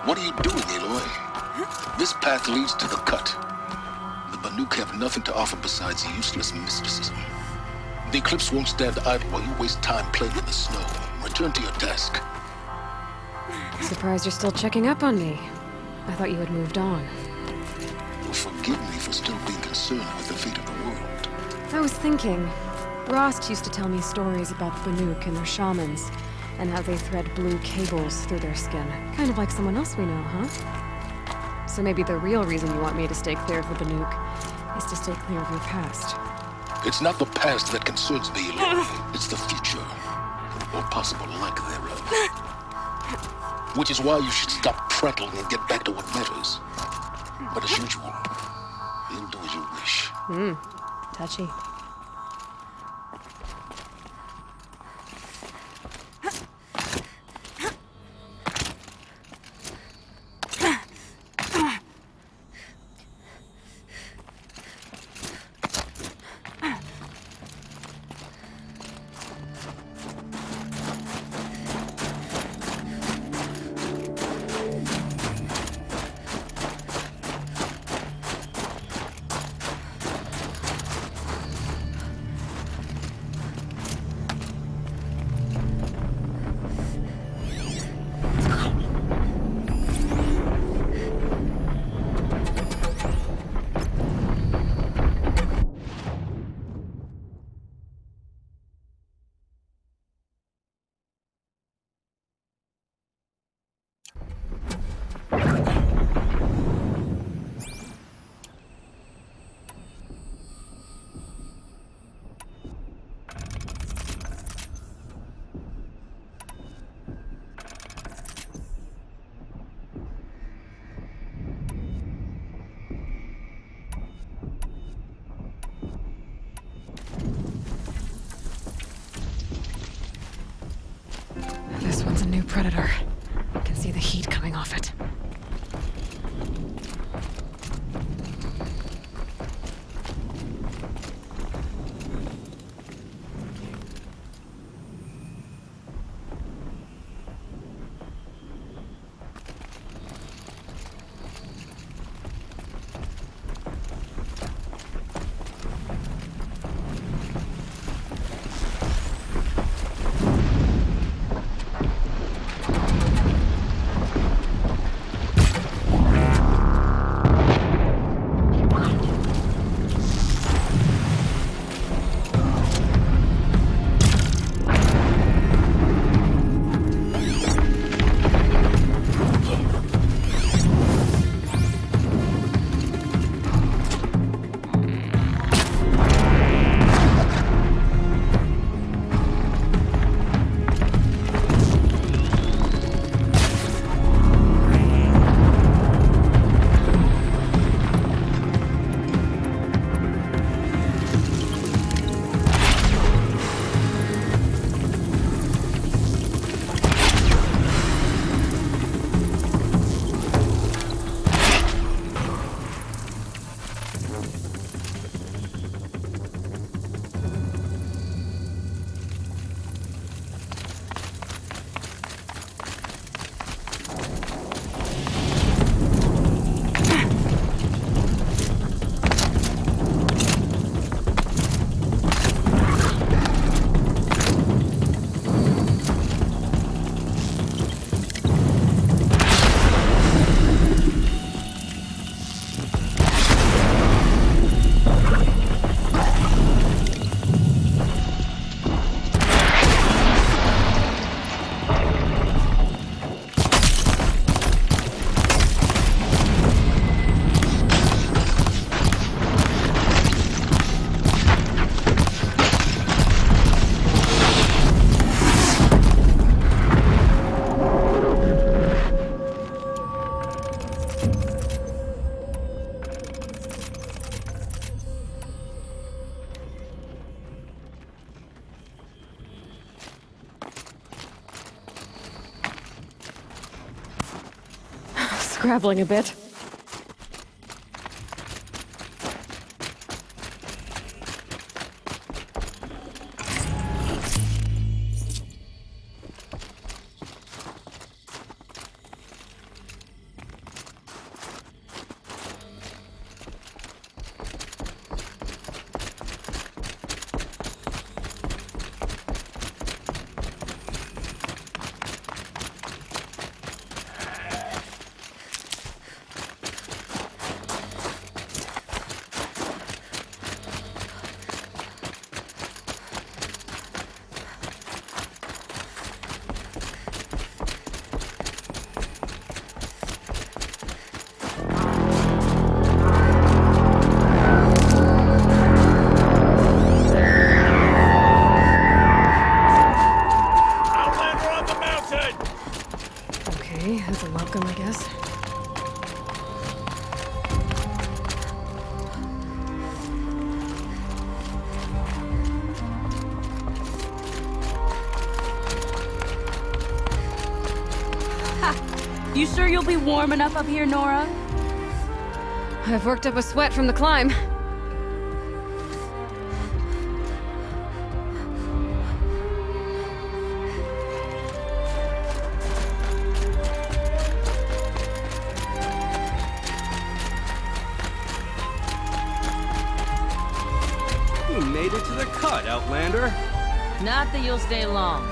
What are you doing, Aloy? This path leads to the cut. The Banuk have nothing to offer besides useless mysticism. The Eclipse won't stand idle while you waste time playing in the snow. Return to your task. Surprised you're still checking up on me. I thought you had moved on. Forgive me for still being concerned with the fate of the world. I was thinking, Rost used to tell me stories about the Banuk and their shamans, and how they thread blue cables through their skin. Kind of like someone else we know, huh? So maybe the real reason you want me to stay clear of the Banuk is to stay clear of your past. It's not the past that concerns me, Aloy. It's the future, or possible lack thereof. Which is why you should stop prattling and get back to what matters. But as usual, you'll do as you wish. Touchy. This one's a new predator. I can see the heat coming off it. Scrabbling a bit. Okay, that's a welcome, I guess. You sure you'll be warm enough up here, Nora? I've worked up a sweat from the climb. You made it to the cut, Outlander. Not that you'll stay long.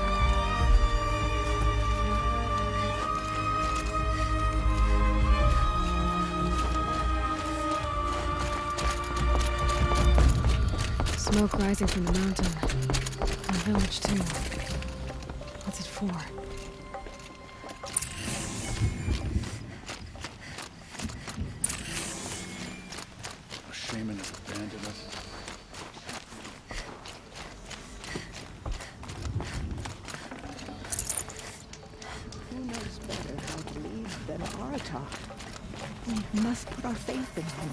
Smoke rising from the mountain. And the village, too. What's it for? A shaman has abandoned us. Who knows better how to lead than Arata? We must put our faith in him.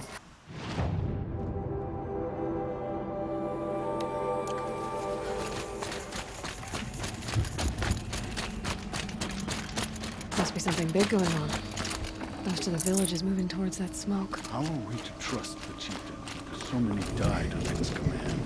Must be something big going on. Most of the village is moving towards that smoke. How are we to trust the chieftain? So many died under his command.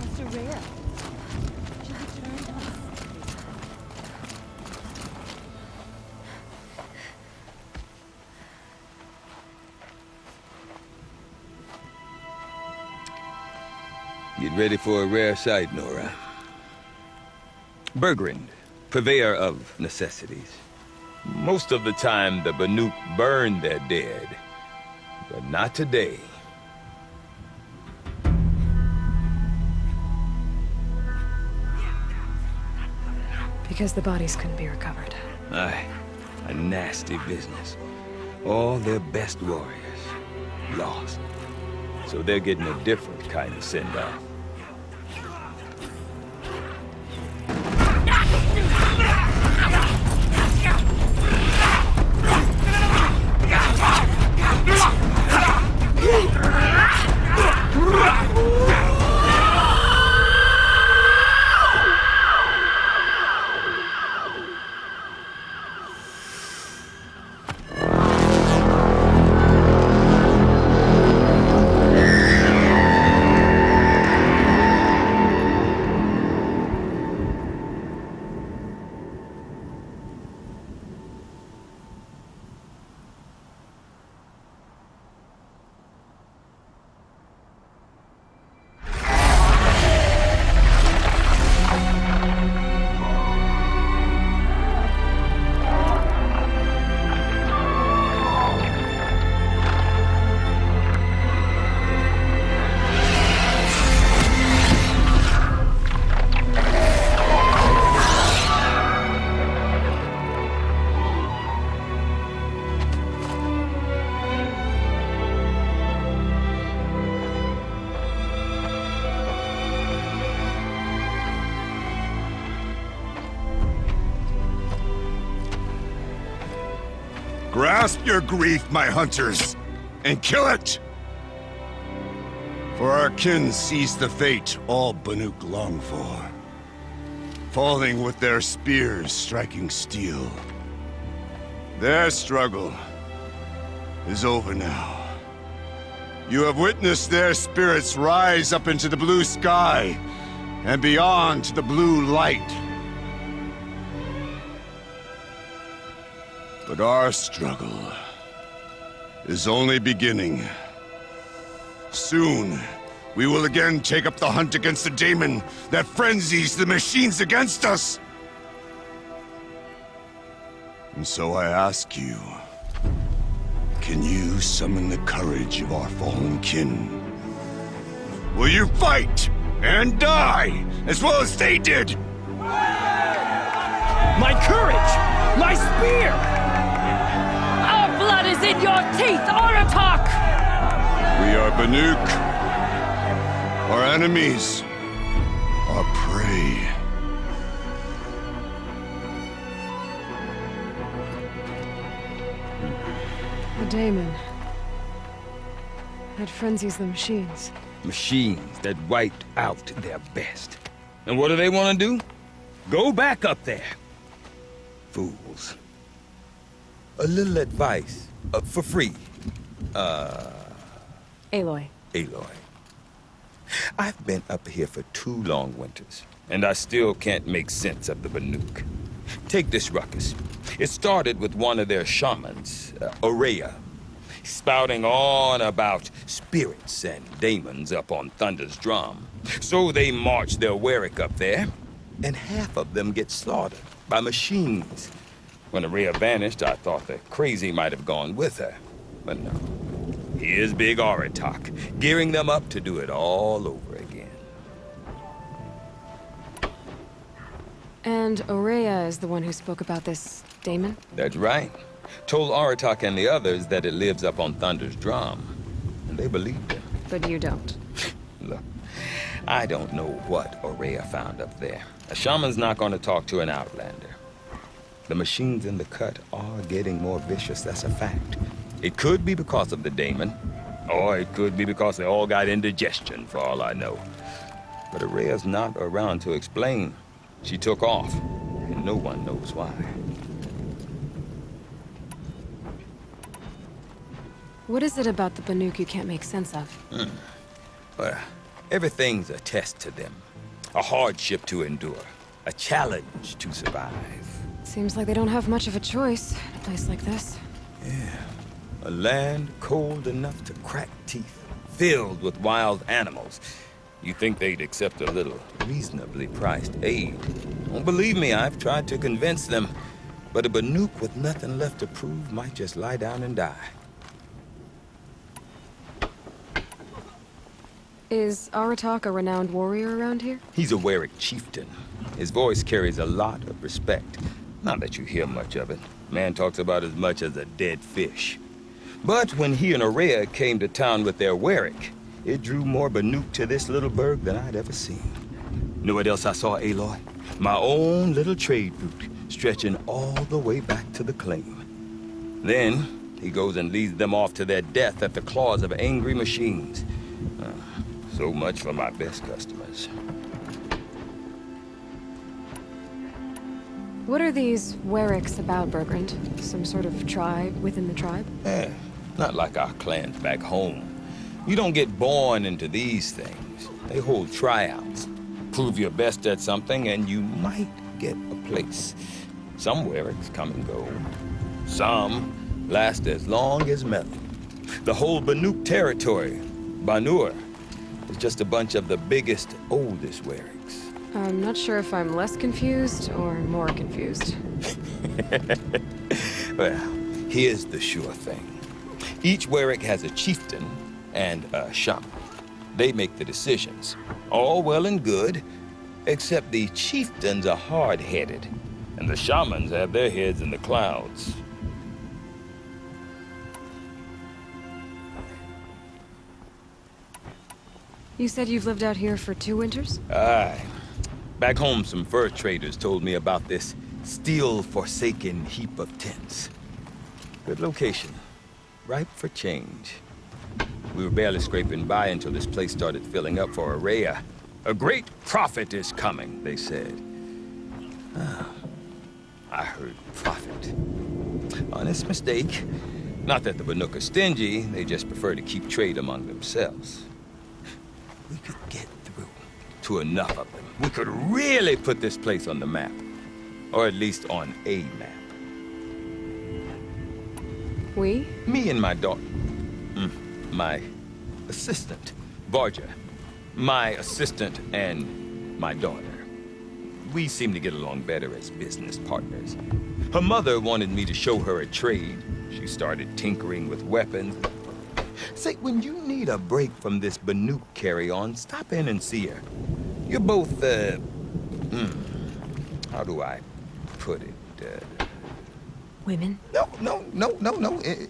It's rare. She returned us. Get ready for a rare sight, Nora. Bergrind, purveyor of necessities. Most of the time, the Banuk burn their dead. But not today. Because the bodies couldn't be recovered. Aye, a nasty business. All their best warriors lost. So they're getting a different kind of send-off. Grasp your grief, my hunters, and kill it! For our kin sees the fate all Banuk long for. Falling with their spears striking steel. Their struggle is over now. You have witnessed their spirits rise up into the blue sky and beyond to the blue light. But our struggle is only beginning. Soon, we will again take up the hunt against the daemon that frenzies the machines against us. And so I ask you, Can you summon the courage of our fallen kin? Will you fight and die as well as they did? My courage! My spear! Our blood is in your teeth, Aratak! We are Banuk. Our enemies. Our prey. The daemon. That frenzies the machines. Machines that wiped out their best. And what do they want to do? Go back up there. Fools. A little advice, for free. Aloy. Aloy. I've been up here for 2 long winters, and I still can't make sense of the Banuk. Take this ruckus. It started with one of their shamans, Aurea, spouting on about spirits and demons up on Thunder's drum. So they march their Warwick up there, and half of them get slaughtered by machines. When Aurea vanished, I thought the crazy might have gone with her, but no. Here's Big Aratak, gearing them up to do it all over again. And Aurea is the one who spoke about this daemon? That's right. Told Aratak and the others that it lives up on Thunder's drum, and they believed him. But you don't. Look, I don't know what Aurea found up there. A shaman's not going to talk to an outlander. The machines in the cut are getting more vicious, that's a fact. It could be because of the daemon, or it could be because they all got indigestion, for all I know. But Aurea's not around to explain. She took off, and no one knows why. What is it about the Banuk you can't make sense of? Well, everything's a test to them. A hardship to endure. A challenge to survive. Seems like they don't have much of a choice in a place like this. Yeah. A land cold enough to crack teeth, filled with wild animals. You think they'd accept a little reasonably priced aid. Well, believe me, I've tried to convince them. But a Banuk with nothing left to prove might just lie down and die. Is Aratak a renowned warrior around here? He's a Warwick chieftain. His voice carries a lot of respect. Not that you hear much of it. Man talks about as much as a dead fish. But when he and Aurea came to town with their Warwick, it drew more Banuk to this little burg than I'd ever seen. Know what else I saw, Aloy? My own little trade route, stretching all the way back to the claim. Then, he goes and leads them off to their death at the claws of angry machines. So much for my best customers. What are these Warwicks about, Bergrand? Some sort of tribe within the tribe? Not like our clans back home. You don't get born into these things. They hold tryouts. Prove your best at something and you might get a place. Some Warwicks come and go. Some last as long as metal. The whole Banuk territory, Banur, is just a bunch of the biggest, oldest Warwicks. I'm not sure if I'm less confused or more confused. Well, here's the sure thing. Each Warwick has a chieftain and a shaman. They make the decisions. All well and good, except the chieftains are hard-headed, and the shamans have their heads in the clouds. You said you've lived out here for 2 winters? Aye. Back home, some fur traders told me about this steel-forsaken heap of tents. Good location. Ripe for change. We were barely scraping by until this place started filling up for Aurea. A great prophet is coming, they said. I heard prophet. Honest mistake. Not that the Banuk are stingy, they just prefer to keep trade among themselves. We could get through to enough of them. We could really put this place on the map. Or at least on a map. We? Me and my daughter. My assistant, Varja. My assistant and my daughter. we seem to get along better as business partners. Her mother wanted me to show her a trade. She started tinkering with weapons. Say, when you need a break from this Banuk carry-on, stop in and see her. You're both, how do I put it? Women? No.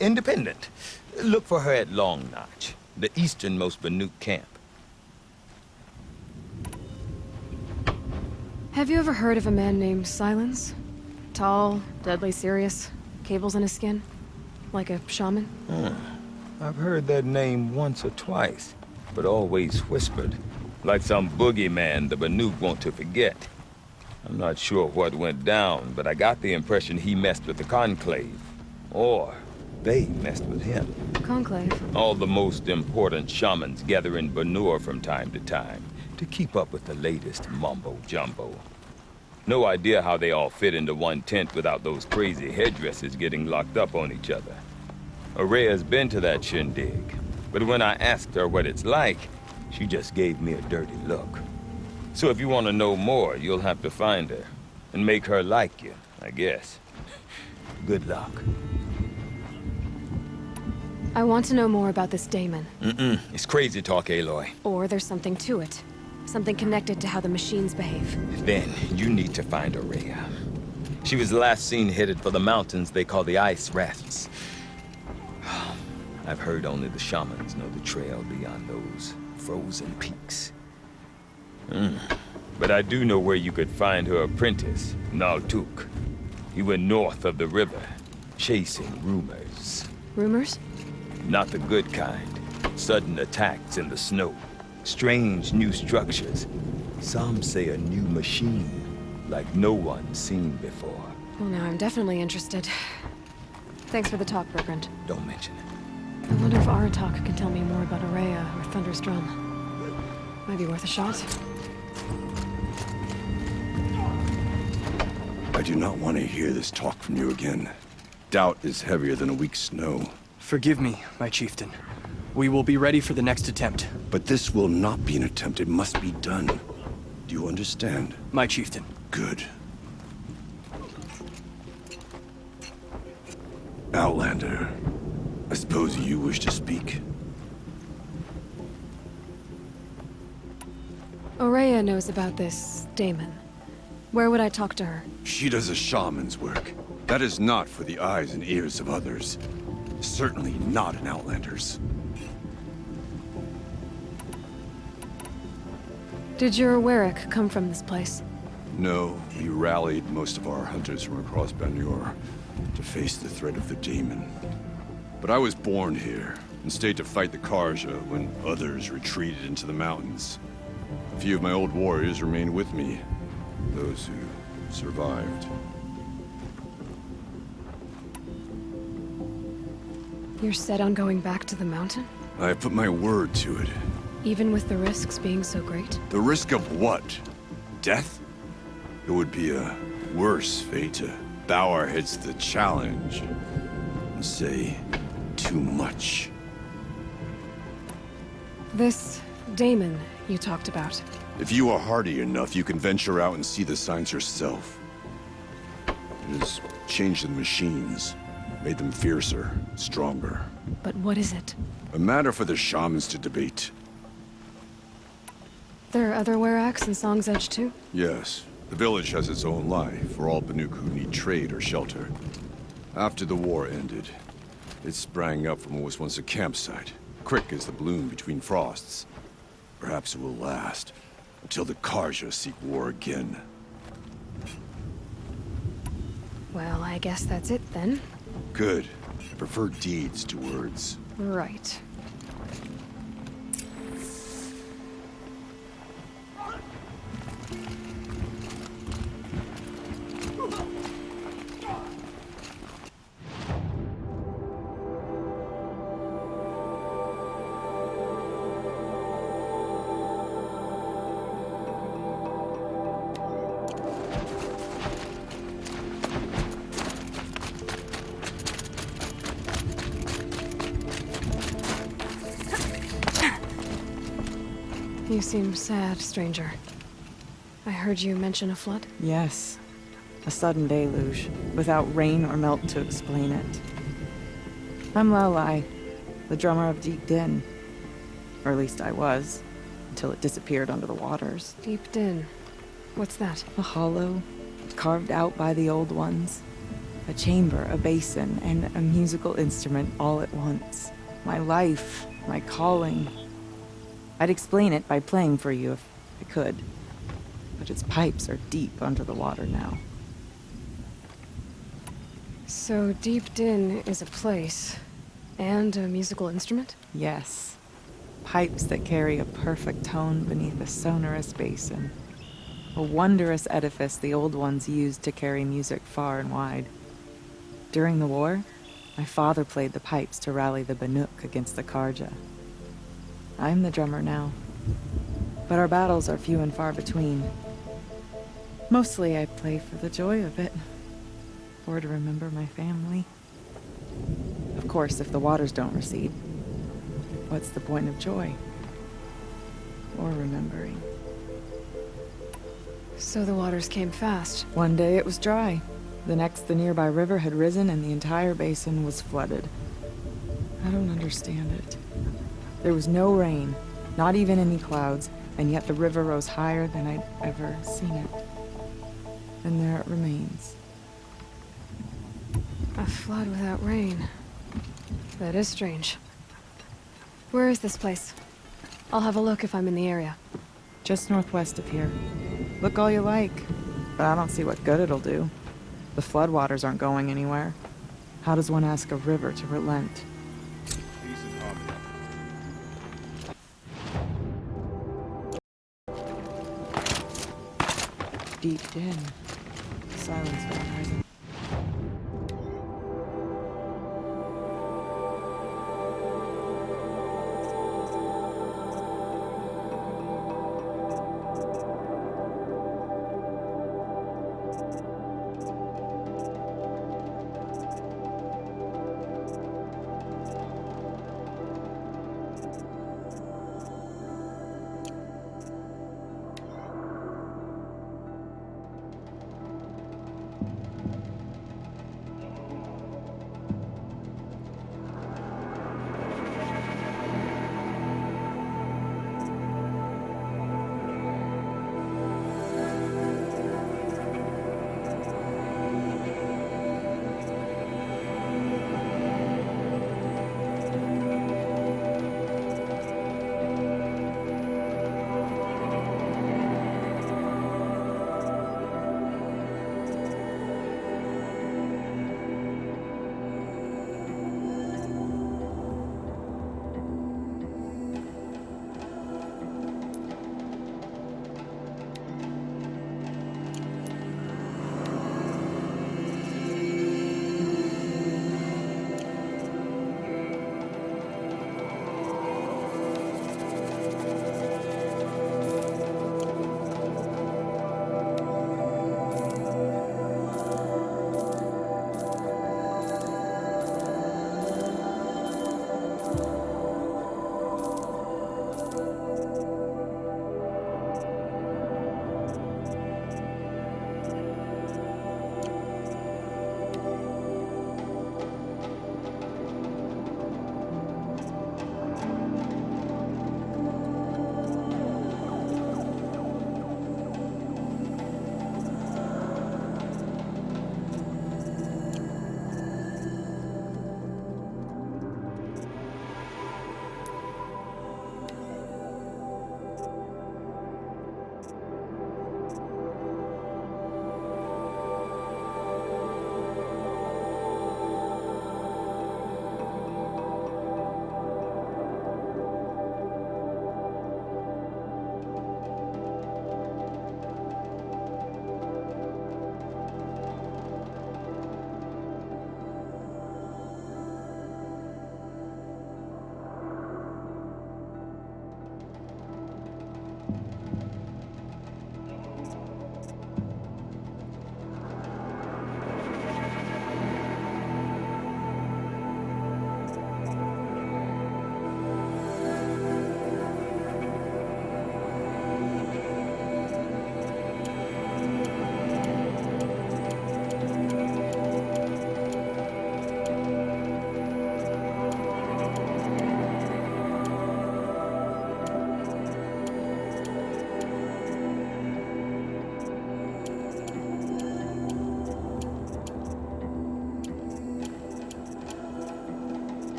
Independent. Look for her at Long Notch, the easternmost Banuk camp. Have you ever heard of a man named Silence? Tall, deadly serious, cables in his skin? Like a shaman? I've heard that name once or twice, but always whispered. Like some boogeyman the Banuk want to forget. I'm not sure what went down, but I got the impression he messed with the Conclave. Or they messed with him. Conclave? All the most important shamans gather in Banur from time to time to keep up with the latest mumbo-jumbo. No idea how they all fit into one tent without those crazy headdresses getting locked up on each other. Araya's been to that shindig, but when I asked her what it's like, she just gave me a dirty look. So if you want to know more, you'll have to find her and make her like you, I guess. Good luck. I want to know more about this Damon. It's crazy talk, Aloy. Or there's something to it. Something connected to how the machines behave. Then you need to find Araya. She was last seen headed for the mountains they call the Ice Rafts. I've heard only the shamans know the trail beyond those frozen peaks. But I do know where you could find her apprentice, Naltuk. He went north of the river, chasing rumors. Rumors? Not the good kind. Sudden attacks in the snow. Strange new structures. Some say a new machine, like no one's seen before. Well, now I'm definitely interested. Thanks for the talk, Bergrand. Don't mention it. I wonder if Aratak can tell me more about Araya or Thunder's Drum. Might be worth a shot. I do not want to hear this talk from you again. Doubt is heavier than a week's snow. Forgive me, my chieftain. We will be ready for the next attempt. But this will not be an attempt. It must be done. Do you understand? My chieftain. Good. Outlander, I suppose you wish to speak? Araya knows about this Damon. Where would I talk to her? She does a shaman's work. That is not for the eyes and ears of others. Certainly not an Outlander's. Did your Warwick come from this place? No, we rallied most of our hunters from across Banur to face the threat of the Demon. But I was born here and stayed to fight the Karja when others retreated into the mountains. A few of my old warriors remained with me, those who survived. You're set on going back to the mountain? I put my word to it. Even with the risks being so great? The risk of what? Death? It would be a worse fate to bow our heads to the challenge and say too much. This Damon you talked about. If you are hardy enough, you can venture out and see the signs yourself. It has changed the machines, made them fiercer, stronger. But what is it? A matter for the shamans to debate. There are other Weraks in Song's Edge too? Yes. The village has its own life for all Banuk who need trade or shelter. After the war ended, it sprang up from what was once a campsite, quick as the bloom between frosts. Perhaps it will last, until the Karja seek war again. Well, I guess that's it then. Good. I prefer deeds to words. Right. You seem sad, stranger. I heard you mention a flood. Yes. A sudden deluge, without rain or melt to explain it. I'm Lowlai, the drummer of Deep Din. Or at least I was, until it disappeared under the waters. Deep Din. What's that? A hollow, carved out by the old ones. A chamber, a basin, and a musical instrument all at once. My life, my calling. I'd explain it by playing for you if I could. But its pipes are deep under the water now. So Deep Din is a place, and a musical instrument? Yes. Pipes that carry a perfect tone beneath a sonorous basin. A wondrous edifice the old ones used to carry music far and wide. During the war, my father played the pipes to rally the Banuk against the Karja. I'm the drummer now, but our battles are few and far between. Mostly I play for the joy of it, or to remember my family. Of course, if the waters don't recede, what's the point of joy? Or remembering? So the waters came fast. One day it was dry. The next, the nearby river had risen and the entire basin was flooded. I don't understand it. There was no rain, not even any clouds, and yet the river rose higher than I'd ever seen it. And there it remains. A flood without rain. That is strange. Where is this place? I'll have a look if I'm in the area. Just northwest of here. Look all you like, but I don't see what good it'll do. The floodwaters aren't going anywhere. How does one ask a river to relent? Deep Din. Silence for the present.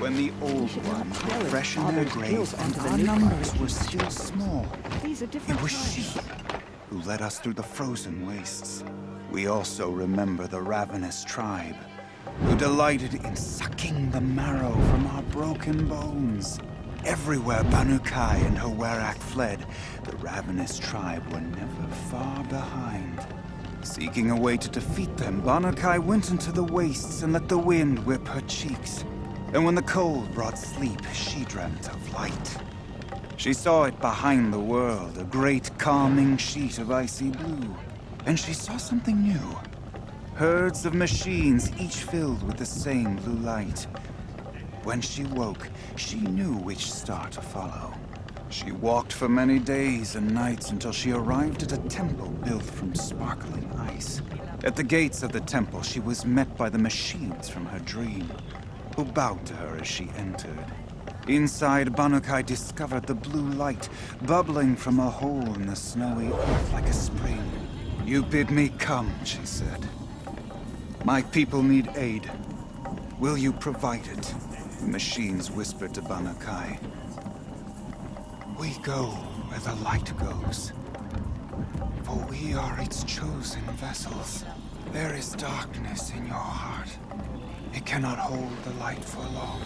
when the old ones were fresh in their graves and our numbers were still small. It was she who led us through the frozen wastes. We also remember the ravenous tribe, who delighted in sucking the marrow from our broken bones. Everywhere Banukai and her Werak fled, the ravenous tribe were never far behind. Seeking a way to defeat them, Banukai went into the wastes and let the wind whip her cheeks. And when the cold brought sleep, she dreamt of light. She saw it behind the world, a great calming sheet of icy blue. And she saw something new. Herds of machines, each filled with the same blue light. When she woke, she knew which star to follow. She walked for many days and nights until she arrived at a temple built from sparkling ice. At the gates of the temple, she was met by the machines from her dream, who bowed to her as she entered. Inside, Banukai discovered the blue light bubbling from a hole in the snowy earth like a spring. "You bid me come," she said. "My people need aid. Will you provide it?" The machines whispered to Banukai. "We go where the light goes, for we are its chosen vessels. There is darkness in your heart. It cannot hold the light for long.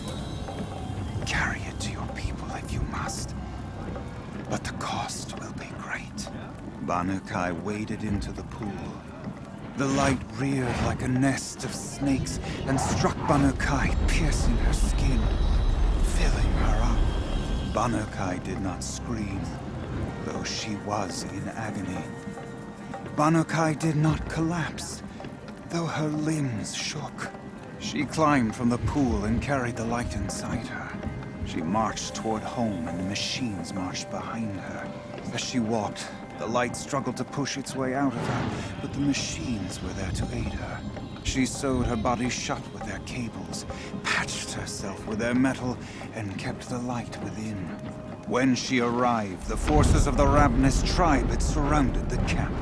Carry it to your people if you must, but the cost will be great." Banukai waded into the pool. The light reared like a nest of snakes and struck Banukai, piercing her skin, filling her up. Banukai did not scream, though she was in agony. Banukai did not collapse, though her limbs shook. She climbed from the pool and carried the light inside her. She marched toward home, and the machines marched behind her. As she walked, the light struggled to push its way out of her, but the machines were there to aid her. She sewed her body shut with their cables, patched herself with their metal, and kept the light within. When she arrived, the forces of the ravenous tribe had surrounded the camp.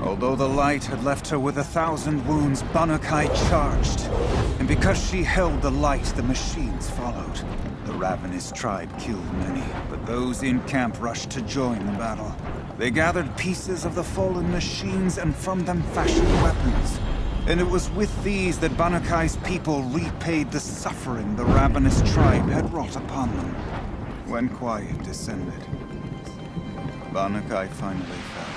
Although the light had left her with 1,000 wounds, Banukai charged. And because she held the light, the machines followed. The ravenous tribe killed many, but those in camp rushed to join the battle. They gathered pieces of the fallen machines and from them fashioned weapons. And it was with these that Banukai's people repaid the suffering the ravenous tribe had wrought upon them. When quiet descended, Banukai finally fell.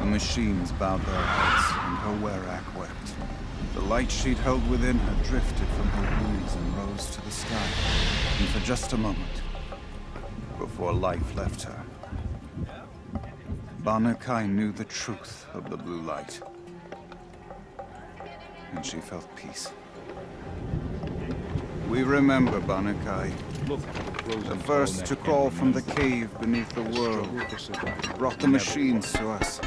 The machines bowed their heads, and her Werak wept. The light she'd held within her drifted from her wounds and rose to the sky. And for just a moment, before life left her, Banukai knew the truth of the blue light. And she felt peace. We remember Banukai, the first to crawl from the cave beneath the world, brought the machines to us.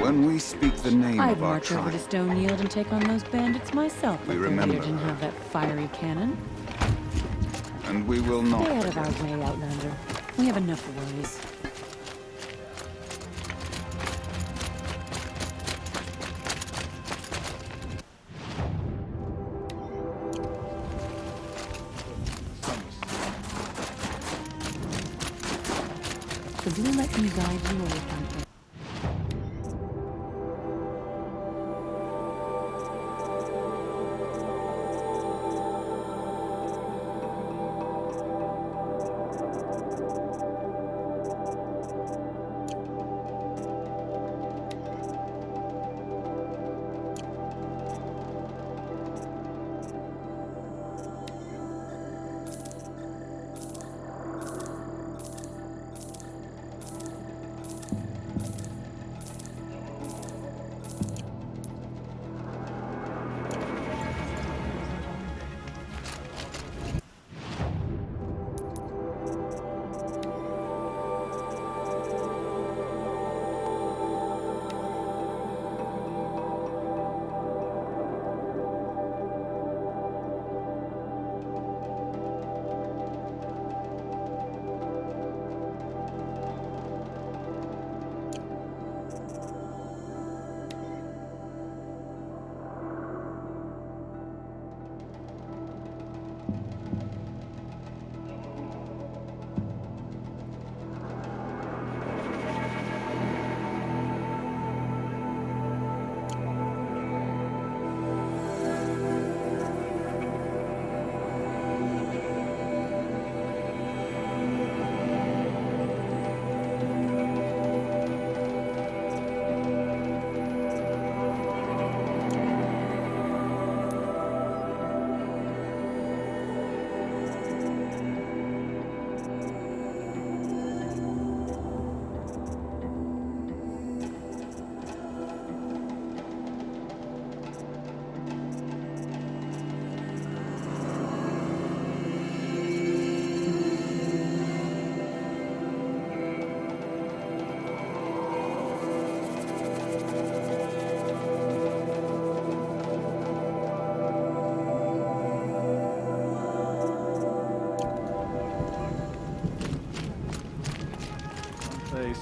When we speak the name I'd of our march over tribe, to Stone Yield and take on those bandits myself. We if their remember. leader didn't have that fiery cannon. and we will not Stay out of forget. our way, Outlander. We have enough worries. So do let me guide you away from it.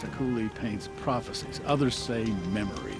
Takuli paints prophecies. Others say memories.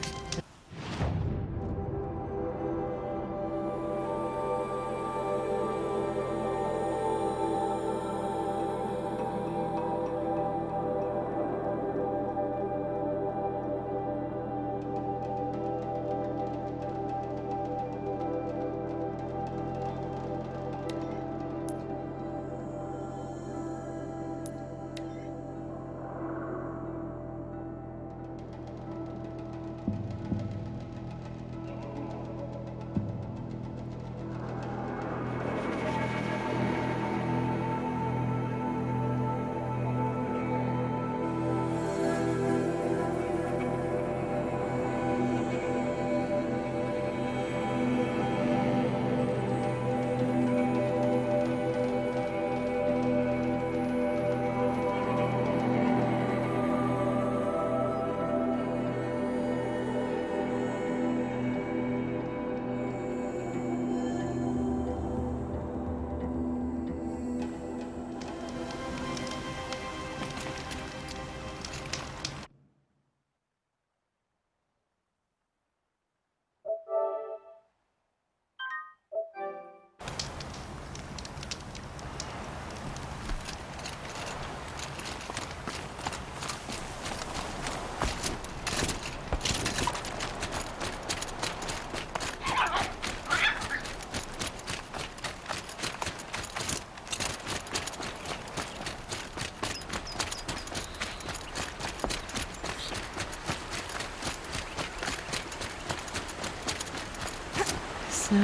Snow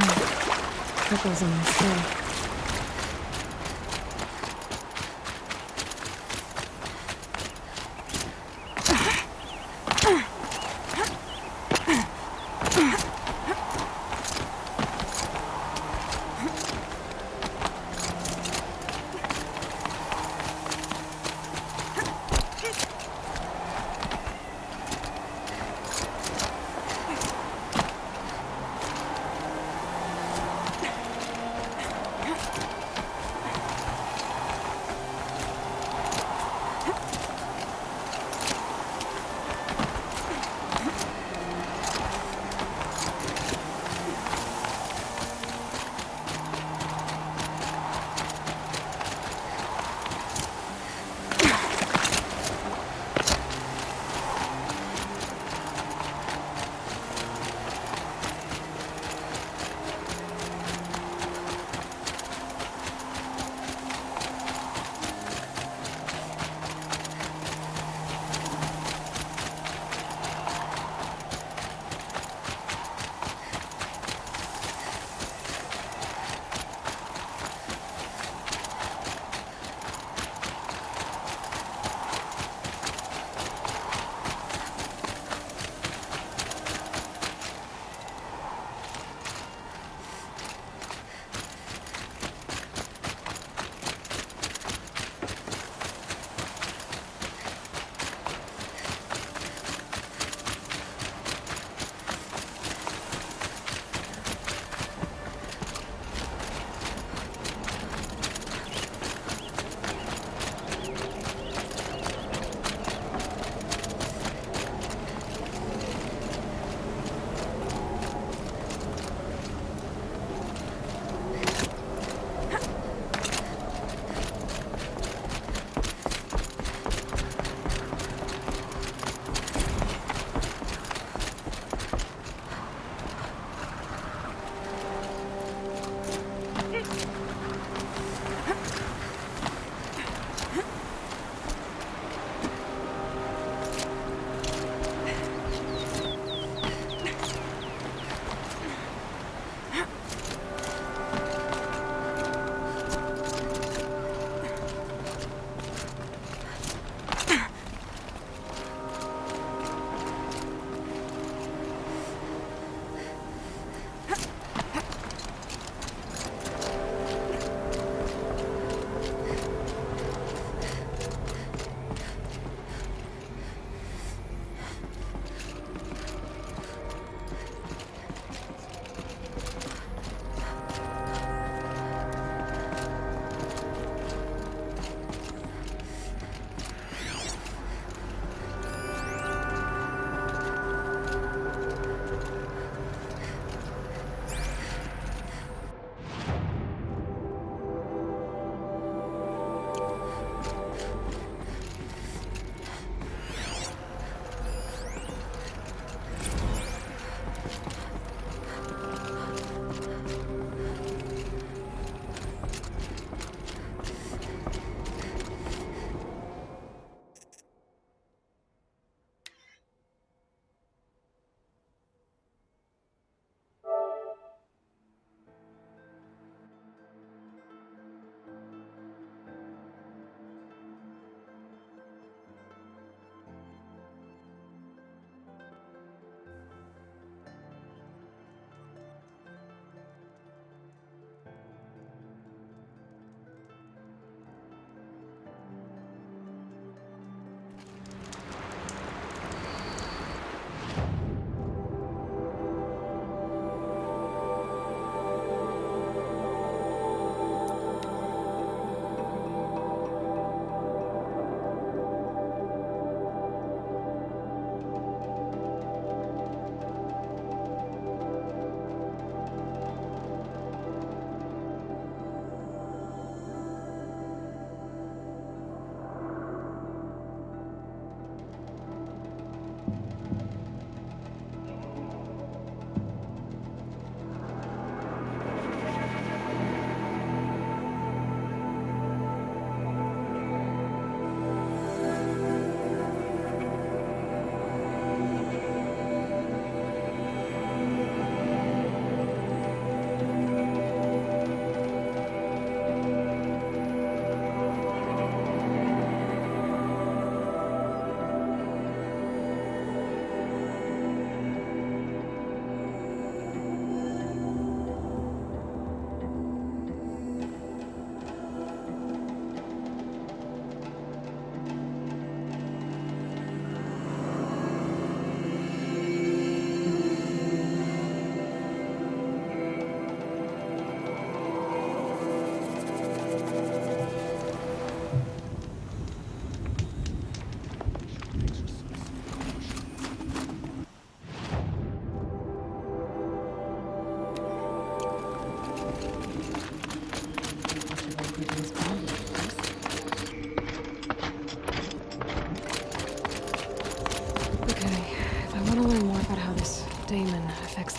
trickles on the skin.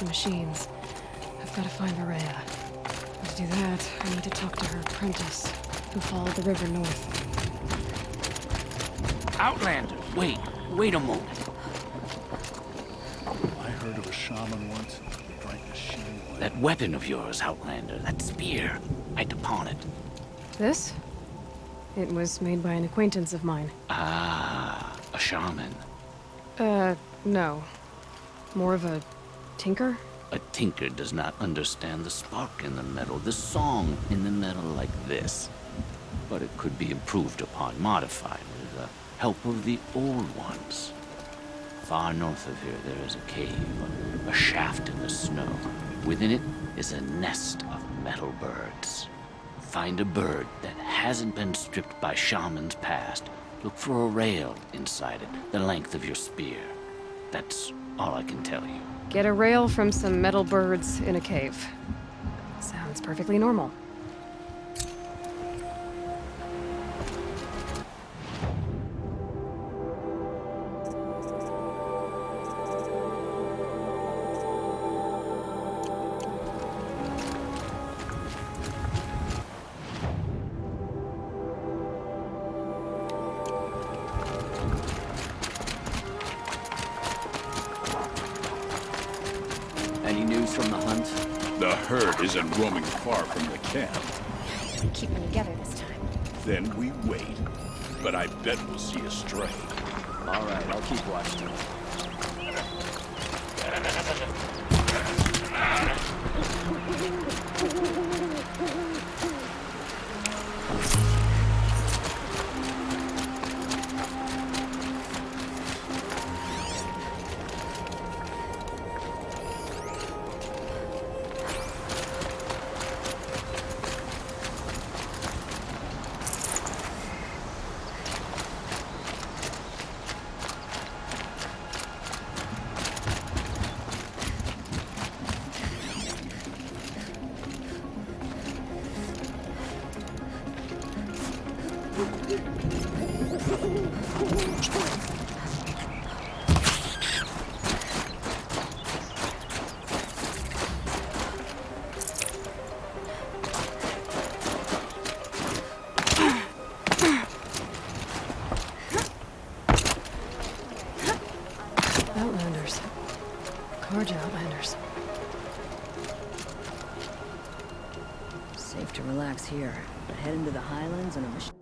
the machines. I've got to find Maria. And to do that, I need to talk to her apprentice, who followed the river north. Outlander, wait a moment. I heard of a shaman once who drank a sheen. That weapon of yours, Outlander, that spear, I'd pawn it. This? It was made by an acquaintance of mine. Ah, a shaman. No. More of a tinker? A tinker does not understand the spark in the metal, the song in the metal like this. But it could be improved upon, modified with the help of the old ones. Far north of here, there is a cave, a shaft in the snow. Within it is a nest of metal birds. Find a bird that hasn't been stripped by shamans past. Look for a rail inside it, the length of your spear. That's all I can tell you. Get a rail from some metal birds in a cave. Sounds perfectly normal. Any news from the hunt? The herd isn't roaming far from the camp. We keep them together this time. Then we wait. But I bet we'll see a stray. All right, I'll keep watching. Outlanders. Carja Outlanders. Safe to relax here, but head into the highlands and a machine.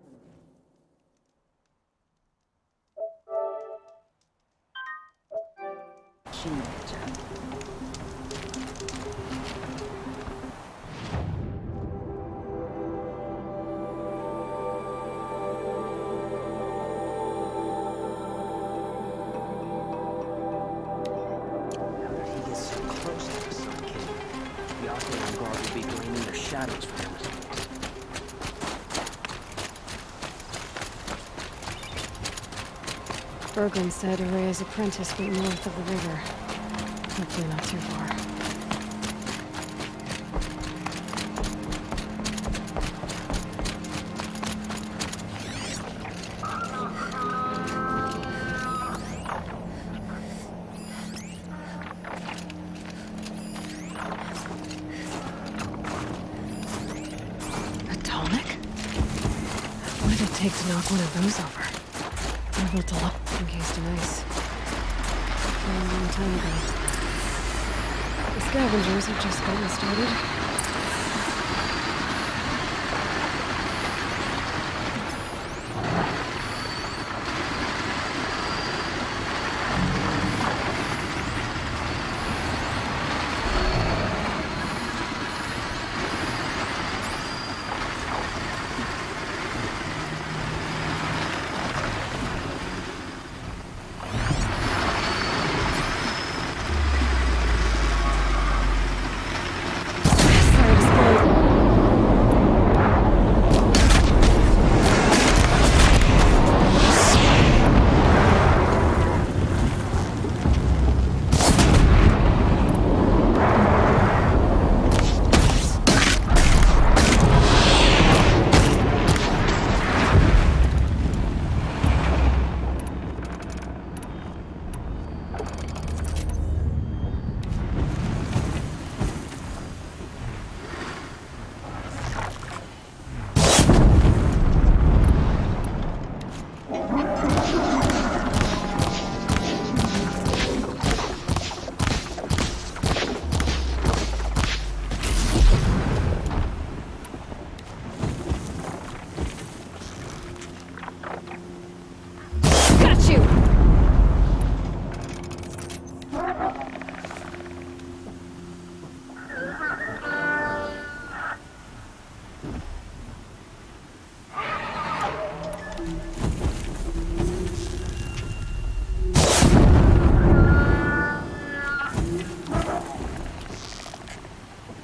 Shadows for him. Berglund said Araya's apprentice went north of the river. Hopefully not too far. What did it take to knock one of those over? I built a lot encased in ice. A long time ago. The scavengers have just gotten started.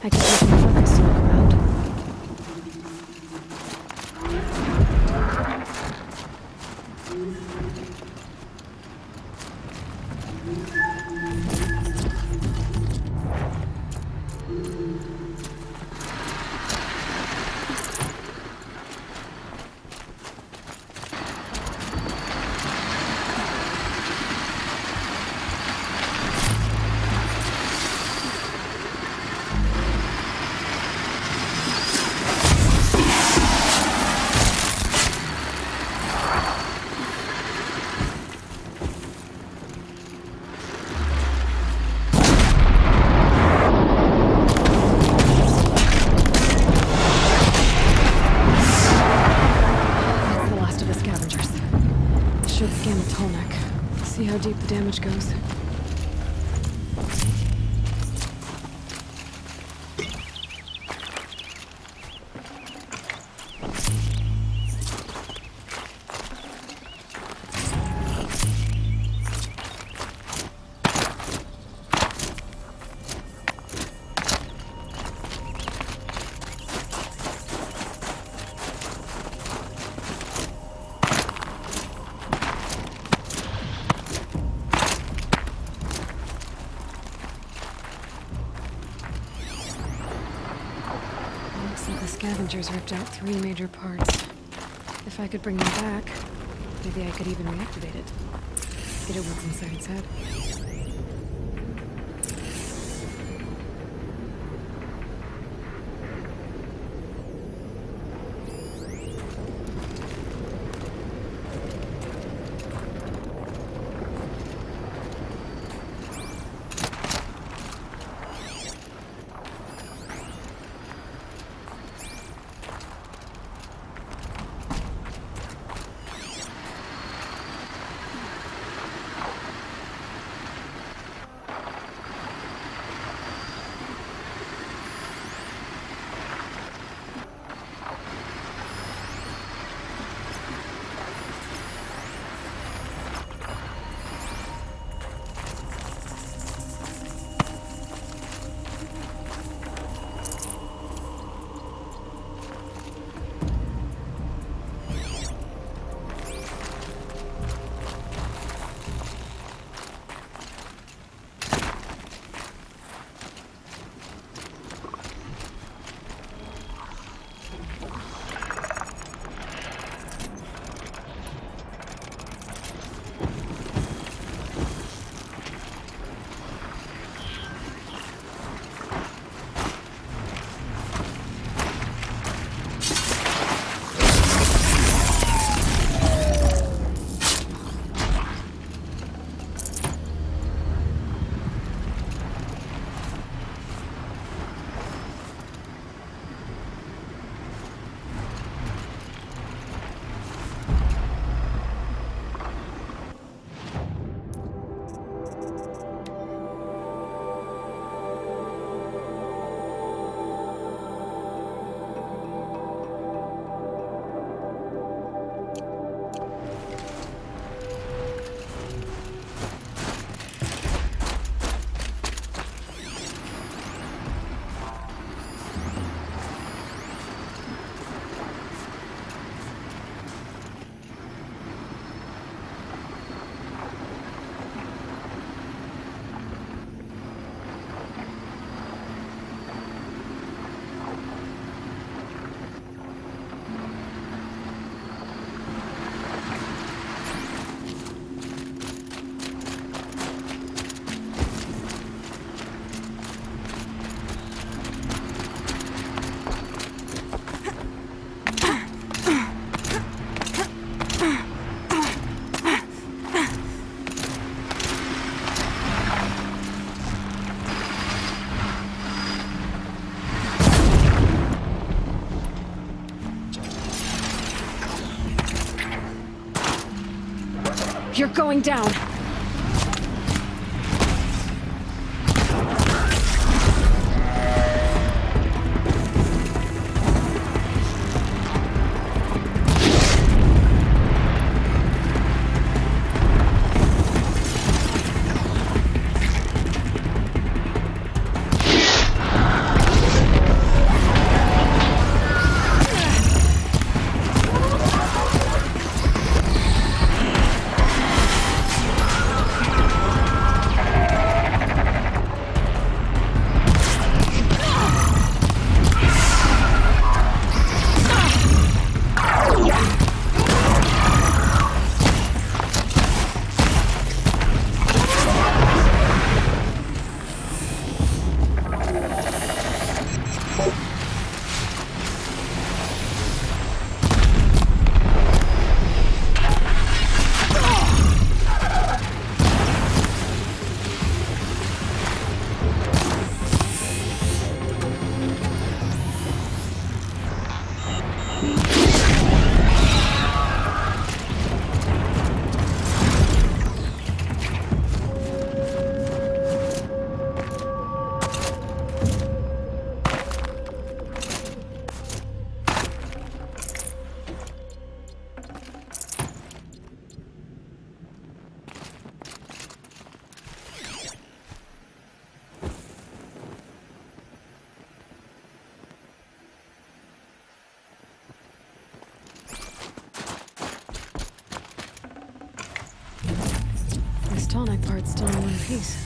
I could use my focus to look around. See how deep the damage goes. Scavengers ripped out 3 major parts. If I could bring them back, maybe I could even reactivate it. Get at what's inside its head. You're going down. sonic part's still in one piece.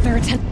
their attention.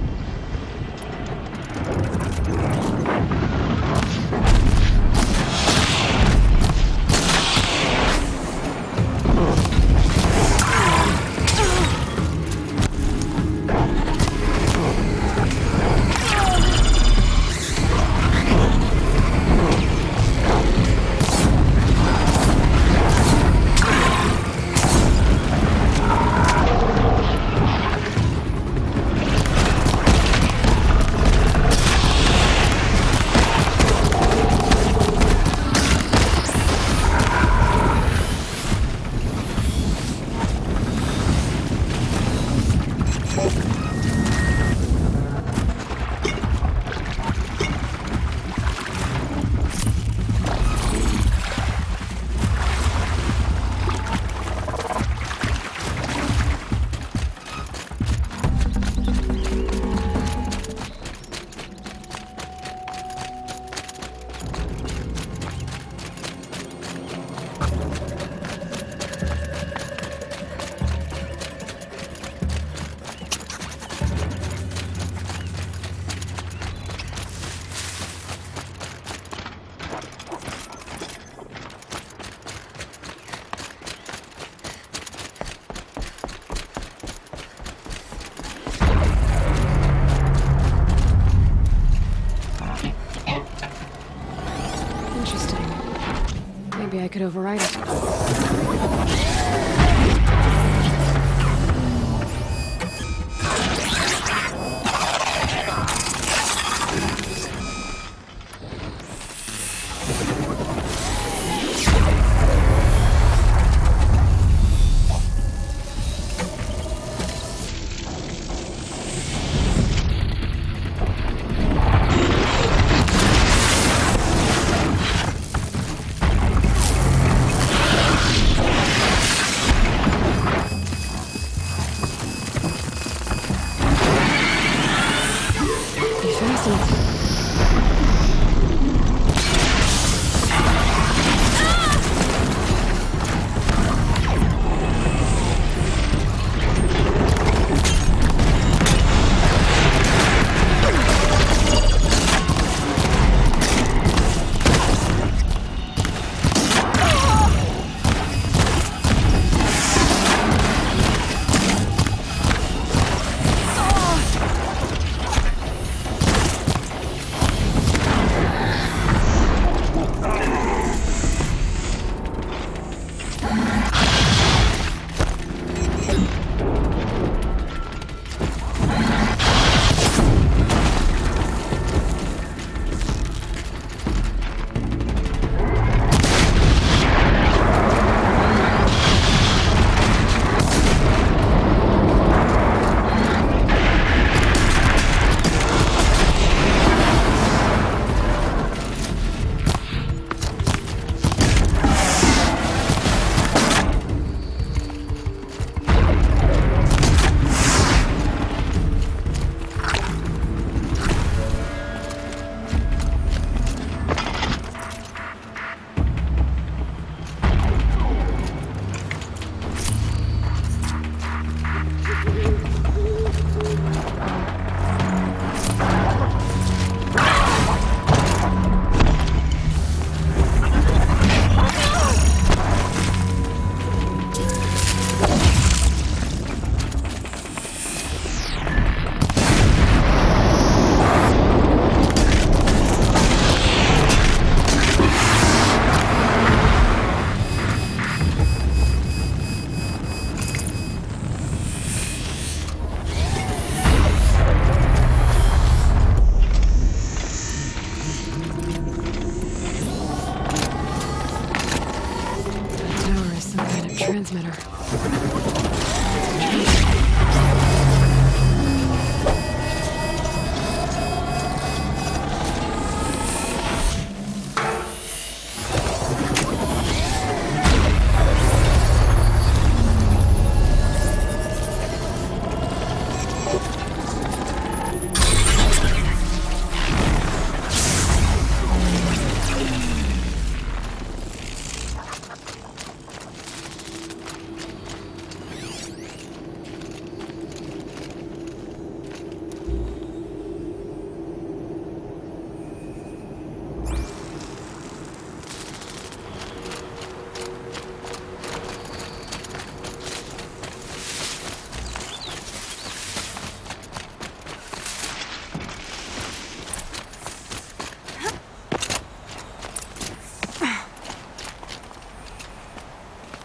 Maybe I could override it.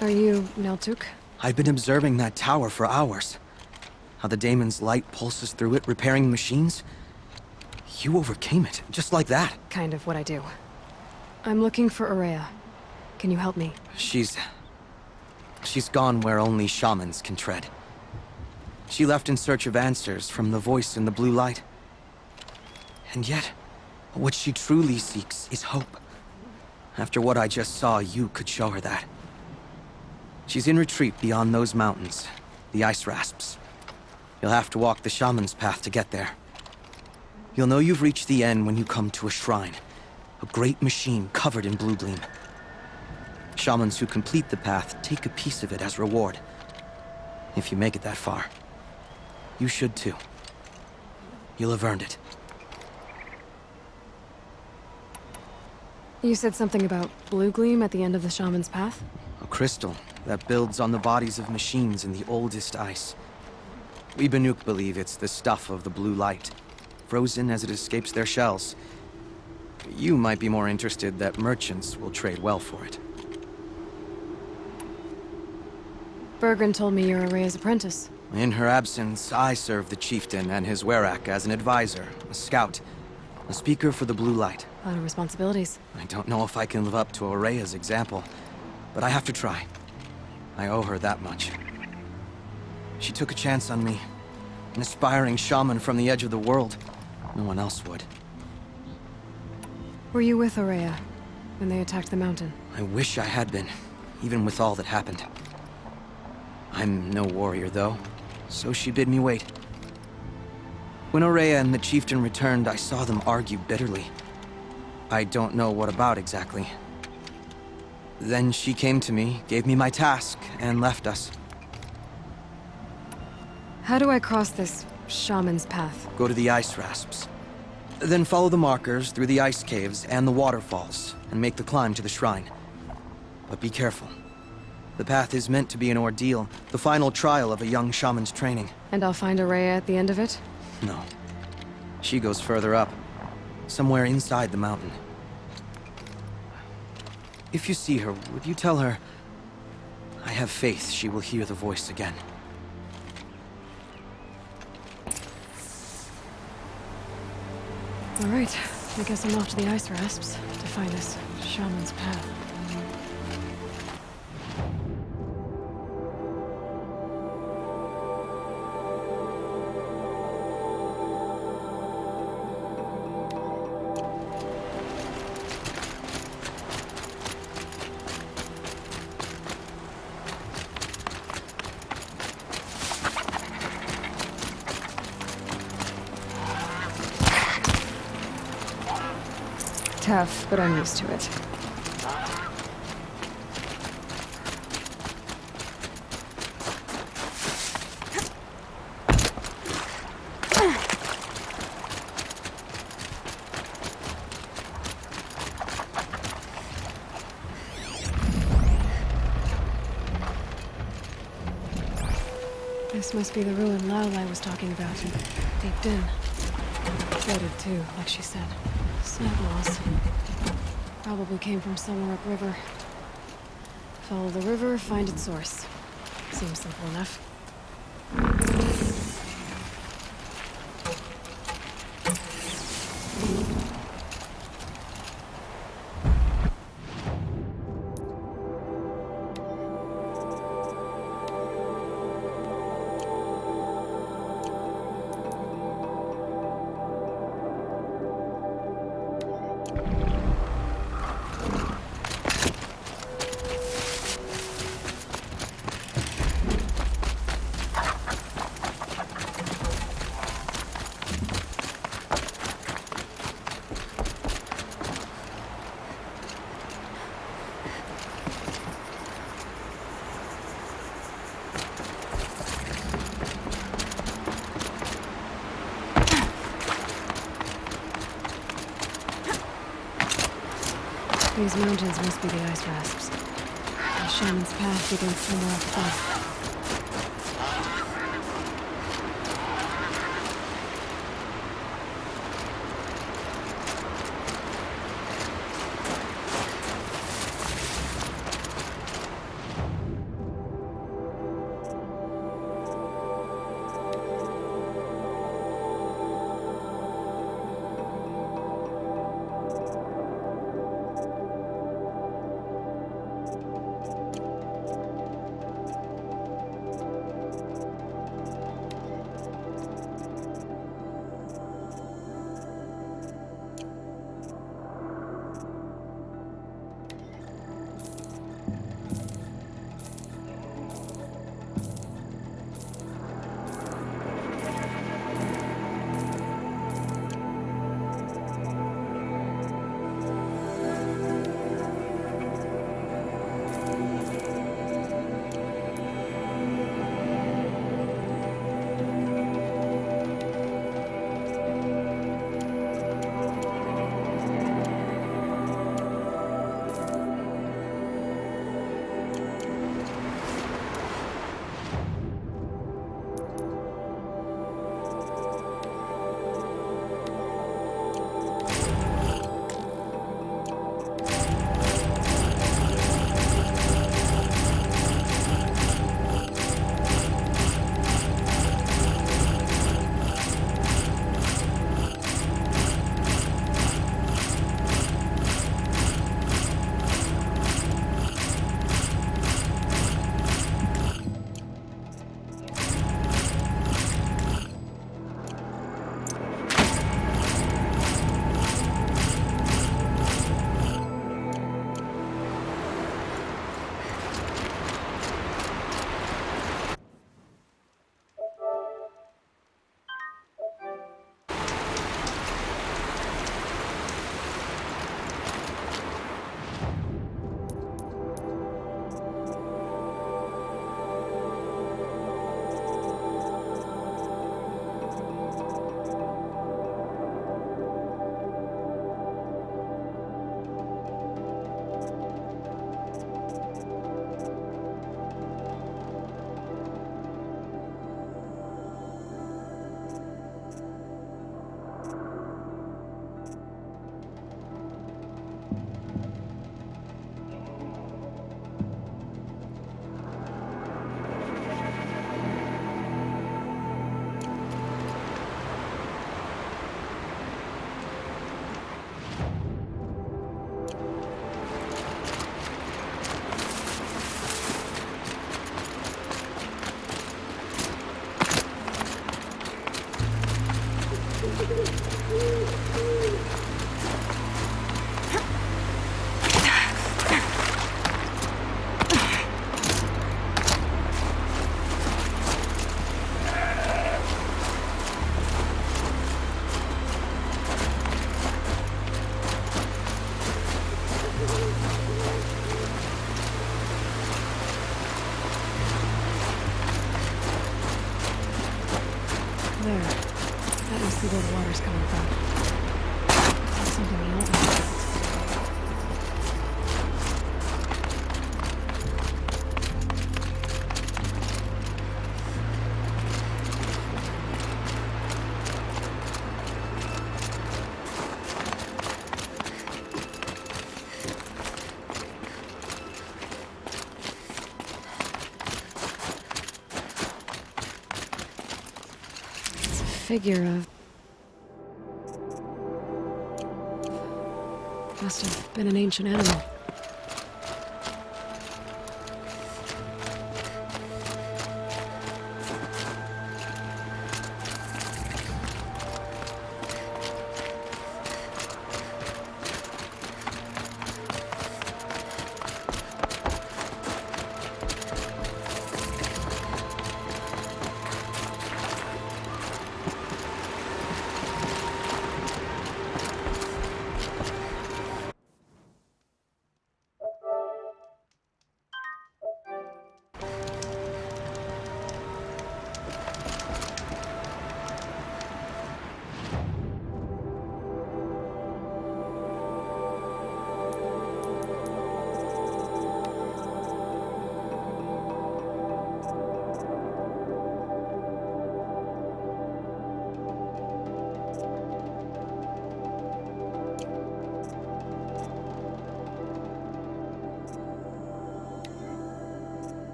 Are you Neltuk? I've been observing that tower for hours. How the daemon's light pulses through it, repairing machines. You overcame it, just like that. Kind of what I do. I'm looking for Aurea. Can you help me? She's gone where only shamans can tread. She left in search of answers from the voice in the blue light. And yet, what she truly seeks is hope. After what I just saw, you could show her that. She's in retreat beyond those mountains, the ice rasps. You'll have to walk the shaman's path to get there. You'll know you've reached the end when you come to a shrine. A great machine covered in blue gleam. Shamans who complete the path take a piece of it as reward. If you make it that far, you should too. You'll have earned it. You said something about blue gleam at the end of the shaman's path? A crystal that builds on the bodies of machines in the oldest ice. We Banuk believe it's the stuff of the blue light, frozen as it escapes their shells. You might be more interested that merchants will trade well for it. Bergren told me you're Aurea's apprentice. In her absence, I serve the chieftain and his werak as an advisor, a scout, a speaker for the blue light. A lot of responsibilities. I don't know if I can live up to Aurea's example, but I have to try. I owe her that much. She took a chance on me, an aspiring shaman from the edge of the world. No one else would. Were you with Aurea when they attacked the mountain? I wish I had been, even with all that happened. I'm no warrior, though, so she bid me wait. When Aurea and the chieftain returned, I saw them argue bitterly. I don't know what about exactly. Then she came to me, gave me my task, and left us. How do I cross this shaman's path? Go to the ice rasps. Then follow the markers through the ice caves and the waterfalls, and make the climb to the shrine. But be careful. The path is meant to be an ordeal, the final trial of a young shaman's training. And I'll find Aurea at the end of it? No. She goes further up, somewhere inside the mountain. If you see her, would you tell her, I have faith she will hear the voice again. All right, I guess I'm off to the ice rasps to find this shaman's path. Tough, but I'm used to it. This must be the ruin Laolai was talking about. Deep in. Floated too, like she said. Snap laws. Probably came from somewhere upriver. Follow the river, find its source. Seems simple enough. These mountains must be the ice rasps. The shaman's path begins somewhere up above. There. That must be where the water's coming from. There's something else. Figure of... Must have been an ancient animal.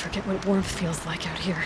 Forget what warmth feels like out here.